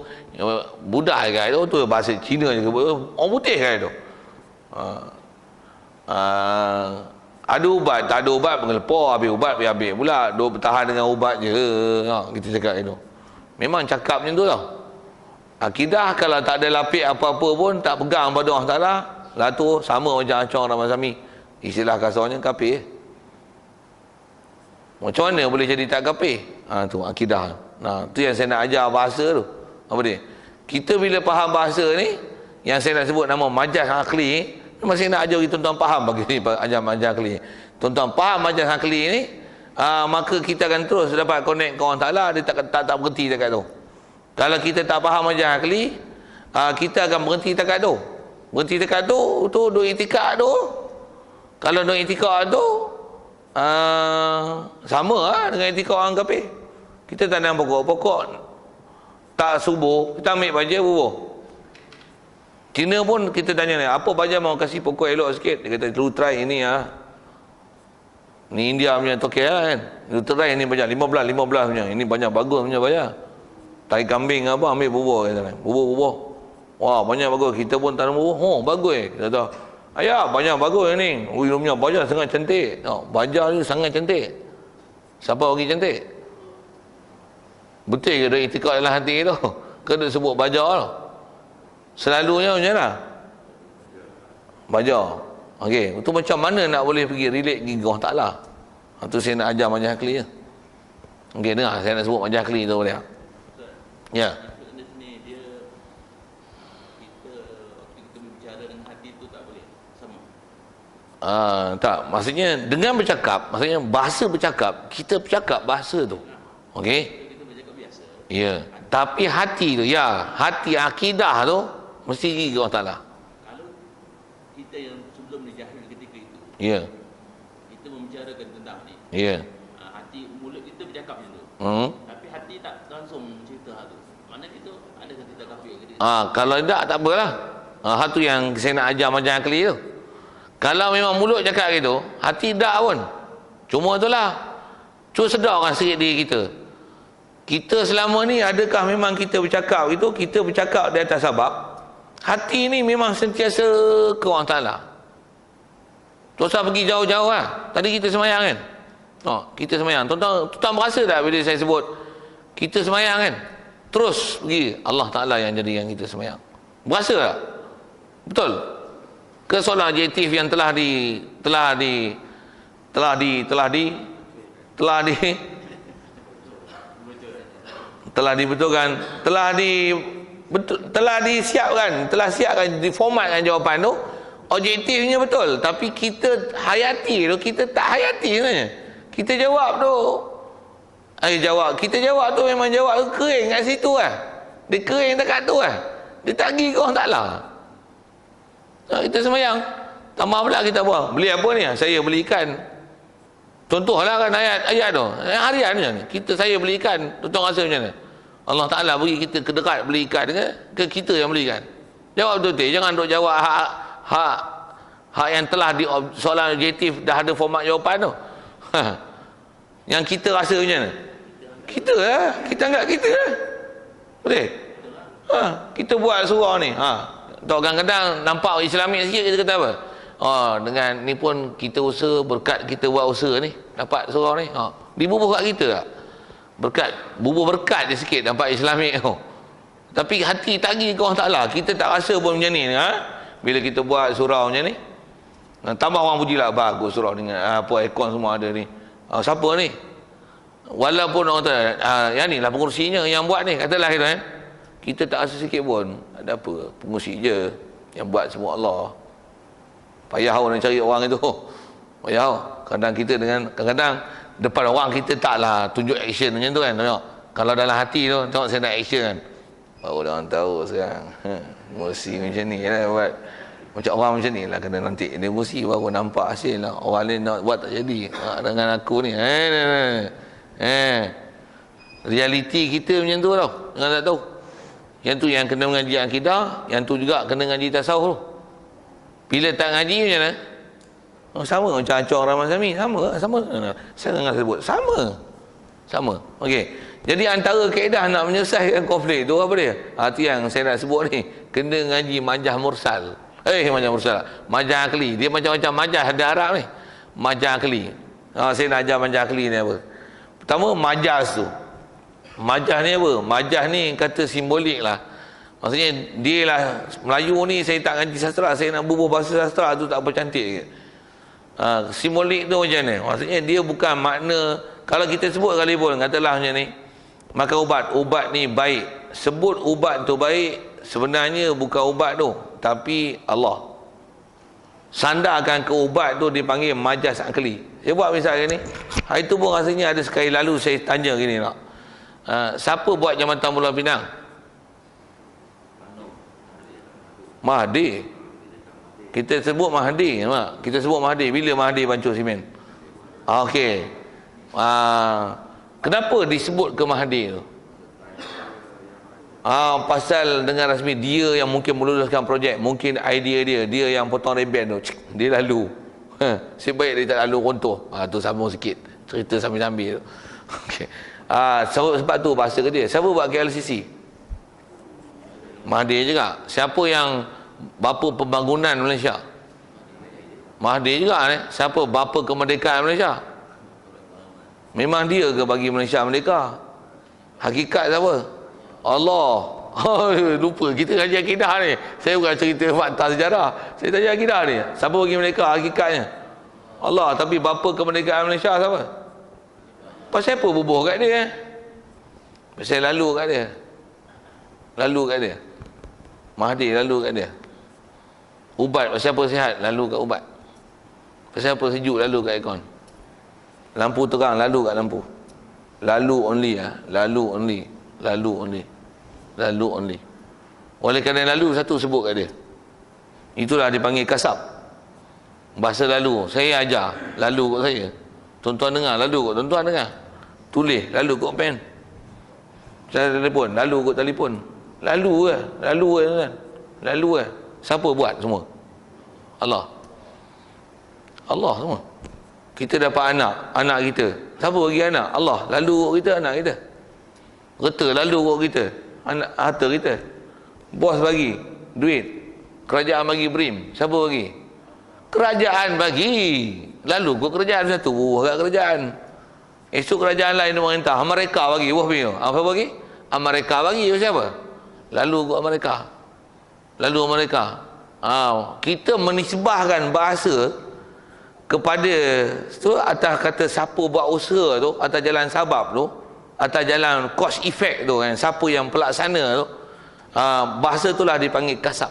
budak cakap itu, tu bahasa Cina cakap, orang putih cakap itu. Ada ubat, tak ada ubat, mengelepor, habis ubat, habis pula. Dua bertahan dengan ubat je. Kita cakap itu. Memang cakap macam tu tau. Akidah kalau tak ada lapik apa-apa pun, tak pegang pada Allah Ta'ala, lah tu sama macam acong ramasami. Istilah kasarnya kafir. Macam mana boleh jadi tak kafir? Tu akidah. Tu yang saya nak ajar bahasa tu. Apa dia? Kita bila faham bahasa ni, yang saya nak sebut nama majas akli, memang saya nak ajar tuan-tuan faham bagi ni, ajar majas akli. Tuan-tuan faham majas akli ni, maka kita akan terus dapat connect ke orang Ta'ala. Dia tak berhenti dekat tu. Kalau kita tak faham majas akli, kita akan berhenti dekat tu. Berhenti dekat tu duk itikad tu. Kalau duk itikad tu, sama lah dengan itikad orang kafir. Kita tanam pokok tak subuh, kita ambil baja bubuh. Cina pun kita tanya ni, apa baja mau kasih pokok elok sikit? Dia kata, lu try ini ni India punya tokek lah kan. Lu try ini baja 15 punya. Ini banyak bagus punya baja. Tai kambing apa ambil bubuh kata. Bubuh. Wah, banyak bagus. Kita pun tanam bubuh. Bagus. Kita kata, ayah, banyak bagus ni. Ui, lu punya baja sangat cantik. Baja ni sangat cantik. Siapa bagi cantik? Betul ke dia itikad dalam hati tu? Ke dia sebut baja tu? Selalunya macam mana? Baja. Okey, itu macam mana nak boleh pergi relate dengan Allah Ta'ala? Itu saya nak ajar majas akli je. Okey, dengar saya nak sebut majas akli tu boleh tak? Ya. Tak, maksudnya dengan bercakap, maksudnya bahasa bercakap, kita bercakap bahasa tu. Okey? Ya, tapi hati tu, hati akidah tu mesti pergi ke Allah Ta'ala. Kalau kita yang sebelum ni jahil ketika itu, kita membicarakan tentang ni, hati, mulut kita bercakap macam tu, tapi hati tak langsung cerita tu, mana kita ada kata tak kafir ke dia? Kalau tak apalah. Hatu yang saya nak ajar macam akli tu. Kalau memang mulut cakap gitu, hati tak pun. Cuma itulah, cuba sedarkan sikit diri kita. Kita selama ni, adakah memang kita bercakap itu, kita bercakap di atas sebab hati ni memang sentiasa ke Allah Ta'ala. Tak usah pergi jauh-jauh lah. Tadi kita semayang kan? Kita semayang. Tuan-tuan berasa tak bila saya sebut kita semayang kan? Terus pergi Allah Ta'ala yang jadi yang kita semayang. Berasa tak? Betul? Ke solat objektif yang telah dibetulkan, telah siapkan, diformatkan jawapan tu, objektifnya betul, tapi kita hayati tu, kita tak hayati sebenarnya. Kita jawab tu, kita jawab tu memang jawab tu kering kat situ lah. Dia kering dekat tu lah. Dia tak pergi ke orang Ta'ala. Kita semayang, tambah pula kita buat. Beli apa ni? Saya beli ikan. Contohlah kan ayat tu. Harian macam ni. Saya beli ikan. Tuan-tuan rasa macam mana? Allah Ta'ala bagi kita kedekat beli ikan ke kita yang beli ikan? Jawab betul-betul. Jangan duk jawab hak yang telah di soalan objektif dah ada format jawapan tu. Yang kita rasa macam mana? Kita lah. Kita anggap kita lah. Boleh? Kita buat surau ni. Kadang-kadang nampak Islamik sikit, kita kata apa? Dengan ni pun kita usaha, berkat kita buat usaha ni, dapat surau ni. Dibubuh kat kita tak? Bubuh berkat je sikit nampak Islamik tu. Tapi hati tak pergi ke Allah Ta'ala. Kita tak rasa pun macam ni. Bila kita buat surau macam ni, tambah orang puji lah, bagus surau ni, apa aircon semua ada ni. Siapa ni? Walaupun orang kata yang ni lah pengurusinya yang buat ni, katalah kita kita tak rasa sikit pun. Ada apa? Pengurusi je yang buat semua Allah. Payah orang cari orang itu. Payah. Kadang-kadang depan orang kita taklah tunjuk action macam tu kan. Tengok. Kalau dalam hati tu, tengok saya nak action kan. Baru orang tahu sekarang. Emosi macam ni lah buat. Macam orang macam ni lah kena nanti. Dia emosi baru nampak hasil lah. Orang lain nak buat tak jadi. Dengan aku ni. Realiti kita macam tu tau. Jangan tak tahu. Yang tu yang kena mengaji akidah, yang tu juga kena ngaji tasawuf. Bila tak ngaji macam mana? Sama macam Acor Rahman Sami, sama. Saya dengar sebut sama. Okey. Jadi antara kaedah nak menyelesaikan konflik tu apa dia? Itu yang saya nak sebut ni, kena ngaji majah mursal. Majah mursal. Majah akli. Dia macam-macam majah ada Arab ni. Majah akli. Saya nak ajar majah akli ni apa? Pertama majaz tu. Majah ni apa? Majah ni kata simbolik lah. Maksudnya dia lah, Melayu ni saya tak ngaji sastra, saya nak bubuh bahasa sastra tu tak apa cantik ke. Simbolik tu macam ni. Maksudnya dia bukan makna, kalau kita sebut kali pun katalah macam ni, makan ubat ni baik. Sebut ubat tu baik, sebenarnya bukan ubat tu, tapi Allah. Sandarkan ke ubat tu dipanggil majaz akli. Saya buat misalnya ni, hari tu pun rasanya ada sekali lalu saya tanya gini nak. Siapa buat Jambatan Pulau Pinang? Mahdi. Kita sebut Mahdi. Kita sebut Mahdi. Bila Mahdi bancur simen? Okey. Kenapa disebut ke Mahdi tu? Pasal dengan rasmi dia yang mungkin meluluskan projek, mungkin idea dia yang potong reben tu, dia lalu. Sebaik dia tak lalu runtuh. Tu sambung sikit cerita sambil-sambil tu. Okey. Sebab tu bahasa ke dia. Siapa buat KLCC? Mahdi juga. Siapa yang bapa pembangunan Malaysia? Mahdi juga ni. Siapa bapa kemerdekaan Malaysia? Memang dia ke bagi Malaysia merdeka? Hakikat siapa? Allah. Lupa kita kaji akidah ni. Saya bukan cerita fakta sejarah. Saya tanya akidah ni. Siapa bagi merdeka hakikatnya? Allah. Tapi bapa kemerdekaan Malaysia siapa? Pasal apa bubuh kat dia? Pasal lalu kat dia. Mahdi lalu kat dia. Ubat, pasal apa sihat? Lalu kat ubat. Pasal apa sejuk? Lalu kat aircon. Lampu terang, lalu kat lampu. Lalu only. Oleh kerana lalu satu sebut kat dia. Itulah dipanggil kasab. Bahasa lalu. Saya ajar lalu kat saya. Tuan-tuan dengar, lalu kot tuan-tuan dengar. Tulis, lalu kot pen. Saya telefon, lalu kot telefon. Lalu kan. Siapa buat semua? Allah semua. kita dapat anak kita. Siapa bagi anak? Allah. Lalu urut kita, anak kita. Reta lalu urut kita, anak, harta kita. Bos bagi duit, kerajaan bagi brim. Siapa bagi? Kerajaan bagi. Lalu urut kerajaan satu, agak kerajaan. Esok kerajaan lain memerintah, Amerika bagi, apa bagi? Amerika bagi, siapa? Lalu urut Amerika. Lalu Amerika. Kita menisbahkan bahasa kepada tu atas kata siapa buat usaha tu, atas jalan sabab tu, atas jalan cause effect tu kan, siapa yang pelaksana tu, bahasa itulah dipanggil kasab.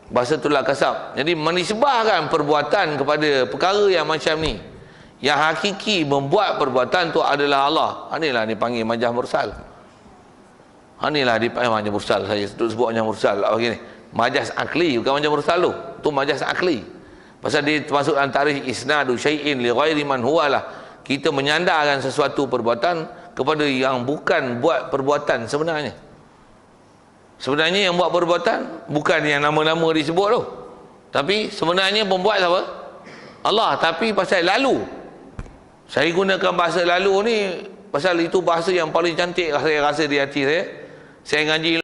Bahasa itulah kasab. Jadi menisbahkan perbuatan kepada perkara yang macam ni. Yang hakiki membuat perbuatan tu adalah Allah. Inilah dipanggil majaz mursal. Inilah dipanggil majaz mursal. Saya sebut majaz mursal lah begini. Majaz akli, bukan majaz mursal tu. Tu majaz akli. Pasal dia termasuk antara isnadu syai'in li ghairi man huwalah. Kita menyandarkan sesuatu perbuatan kepada yang bukan buat perbuatan sebenarnya. Sebenarnya yang buat perbuatan bukan yang nama-nama disebut tu. Tapi sebenarnya pembuat siapa? Allah. Tapi pasal lalu. Saya gunakan bahasa lalu ni pasal itu bahasa yang paling cantik saya rasa di hati saya. Saya ngaji